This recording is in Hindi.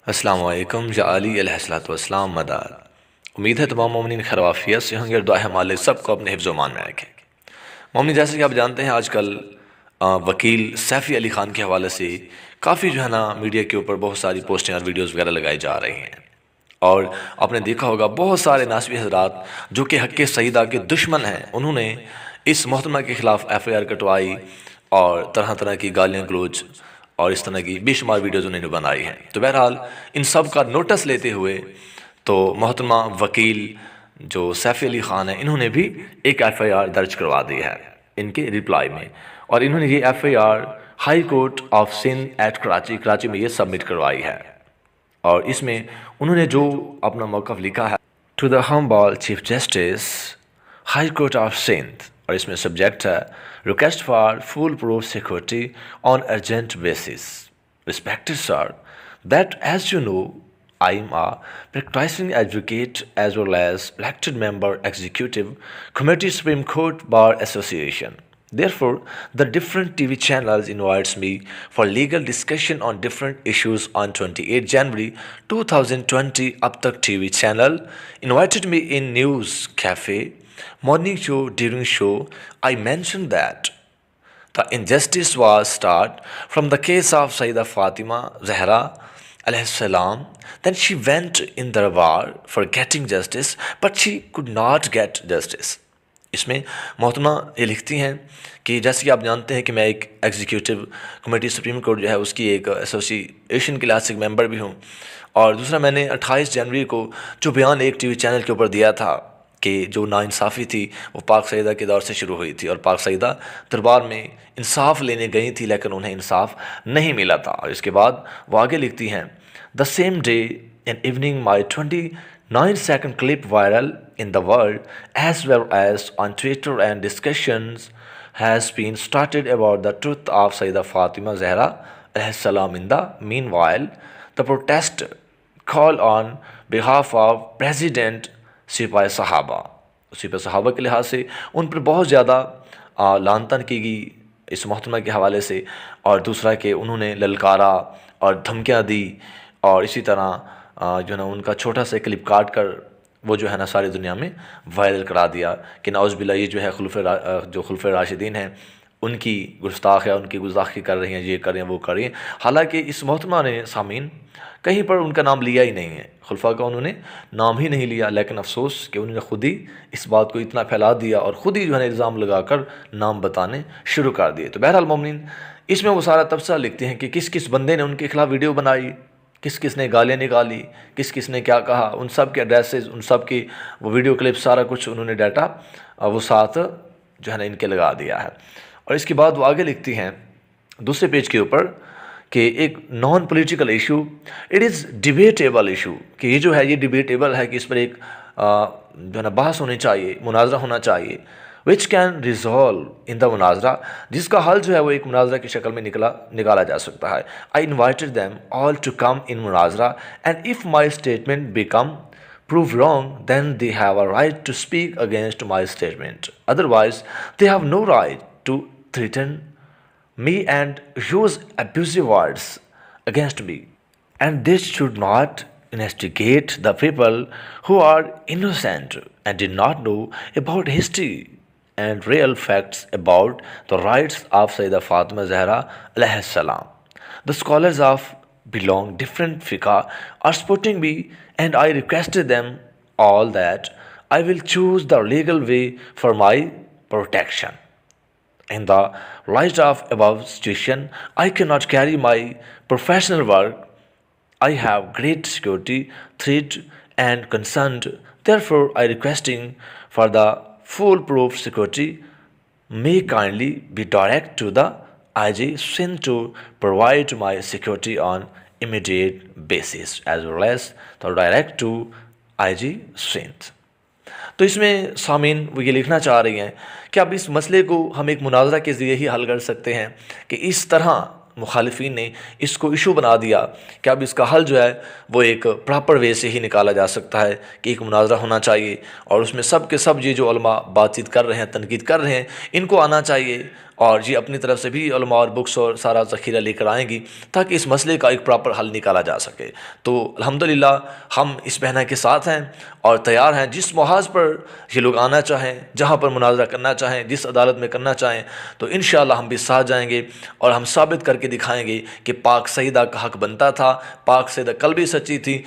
अस्सलाम वालेकुम या अली अलैहिस्सलातु वस्सलाम मदाद। उम्मीद है तमाम मोमिनीन खैर आफियत से होंगे और दुआ है मालिक सबको अपने हिफ्ज़ मान में रखें। मोमिन, जैसे कि आप जानते हैं आजकल वकील सैफ़ी अली ख़ान के हवाले से काफ़ी जो है ना मीडिया के ऊपर बहुत सारी पोस्टें और वीडियोज़ वगैरह लगाई जा रही हैं। और आपने देखा होगा बहुत सारे नासबी हज़रात जो कि हक़ सईदा के दुश्मन हैं, उन्होंने इस मोहतरमा के ख़िलाफ़ FIR कटवाई और तरह तरह की गालियाँ गलोच और इस तरह की बेशुमार वीडियोज़ उन्होंने बनाई हैं। तो बहरहाल इन सब का नोटिस लेते हुए तो मोहतरमा वकील जो सैफ़ी अली ख़ान है, इन्होंने भी एक FIR दर्ज करवा दी है इनके रिप्लाई में। और इन्होंने ये FIR high court of Sindh at Karachi में ये सबमिट करवाई है। और इसमें उन्होंने जो अपना मौक़िफ़ लिखा है, to the humble chief justice high court of Sindh, और इसमें सब्जेक्ट है request for full proof security on urgent basis. Respected sir, that as you know I am a practicing advocate as well as elected member executive committee Supreme Court Bar Association. Therefore, the different TV channels invites me for legal discussion on different issues on 28 January 2020. Ab Tak TV channel invited me in News Cafe morning show. During show, I mentioned that the injustice was start from the case of Sayyida Fatima Zahra salam. Then she went in the war for getting justice, but she could not get justice. इसमें मोहतरमा ये लिखती हैं कि जैसे कि आप जानते हैं कि मैं एक एग्जीक्यूटिव कमेटी सुप्रीम कोर्ट जो है उसकी एक एसोसिएशन के लिहाज से मेंबर भी हूँ। और दूसरा, मैंने 28 जनवरी को जो बयान एक TV चैनल के ऊपर दिया था कि जो नाइंसाफ़ी थी वो पाक सईदा के दौर से शुरू हुई थी और पाक सईदा दरबार में इंसाफ लेने गई थी, लेकिन उन्हें इंसाफ नहीं मिला था। और इसके बाद वो आगे लिखती हैं, the same day in evening my 29-second clip viral in the world as well as on Twitter, and discussions has been started about the truth of Sayyida Fatima Zahra salam. In the meanwhile, the protest call on behalf of President सिपाही सहाबा के लिहाज से उन पर बहुत ज़्यादा लानतन की गई इस मोहतरमा के हवाले से। और दूसरा कि उन्होंने ललकारा और धमकियाँ दी और इसी तरह जो है ना उनका छोटा सा क्लिप काट कर वो जो है ना सारी दुनिया में वायरल करा दिया कि नाउज़ुबिल्लाह ये जो है खुलफ़े राशिदीन हैं उनकी गुस्ताख है, उनकी गुस्ताखी कर रही हैं, ये कर रही हैं, वो कर रही हैं। हालांकि इस मोहतरमा ने सामीन कहीं पर उनका नाम लिया ही नहीं है, खुलफा का उन्होंने नाम ही नहीं लिया, लेकिन अफसोस कि उन्होंने खुद ही इस बात को इतना फैला दिया और ख़ुद ही जो है ना इल्ज़ाम लगाकर नाम बताने शुरू कर दिए। तो बहरहाल मोमिनीन, इसमें वो सारा तबसरा लिखते हैं कि किस किस बंदे ने उनके खिलाफ़ वीडियो बनाई, किस किस ने गालियाँ निकाली, किस किस ने क्या कहा, उन सब के एड्रेसेस, उन सब की वो वीडियो क्लिप, सारा कुछ उन्होंने डाटा वो साथ जो है ना इनके लगा दिया है। और इसके बाद वो आगे लिखती हैं दूसरे पेज के ऊपर कि एक non political issue, it is debatable issue, कि ये जो है ये डिबेटेबल है कि इस पर एक जो है ना बहस होनी चाहिए, मुनाजरा होना चाहिए, which can resolve in the मुनाजरा, जिसका हल जो है वो एक मुनाजरा की शक्ल में निकाला जा सकता है। I invited them all to come in मुनाजरा and if my statement become prove wrong, then they have a right to speak against my statement. Otherwise, they have no right to threaten me and use abusive words against me. And this should not instigate the people who are innocent and did not know about history and real facts about the rights of Sayyida Fatima Zahra alayhi salam. The scholars of belong different fiqh are supporting me, and I requested them all that I will choose the legal way for my protection. In the light of above situation, I cannot carry my professional work. I have great security threat and concern. Therefore, I requesting for the foolproof security may kindly be direct to the IG Sindh to provide my security on immediate basis as well as the direct to IG Sindh. तो इसमें सामीन वो ये लिखना चाह रही हैं कि अब इस मसले को हम एक मुनाजरा के ज़रिए ही हल कर सकते हैं कि इस तरह मुखालिफिन ने इसको इशू बना दिया कि अब इसका हल जो है वो एक प्रॉपर वे से ही निकाला जा सकता है कि एक मुनाजरा होना चाहिए और उसमें सब के सब ये जो उलमा बातचीत कर रहे हैं, तनकीद कर रहे हैं, इनको आना चाहिए और ये अपनी तरफ से भी उलमा और बुक्स और सारा ज़ख़ीरा लेकर आएंगी ताकि इस मसले का एक प्रॉपर हल निकाला जा सके। तो अल्हम्दुलिल्लाह हम इस बहना के साथ हैं और तैयार हैं, जिस मुहाज पर ये लोग आना चाहें, जहाँ पर मुनाजरा करना चाहें, जिस अदालत में करना चाहें, तो इंशाअल्लाह हम भी साथ जाएंगे और हम साबित करके दिखाएंगे कि पाक सईदा का हक़ बनता था, पाक सईदा कल भी सच्ची थी।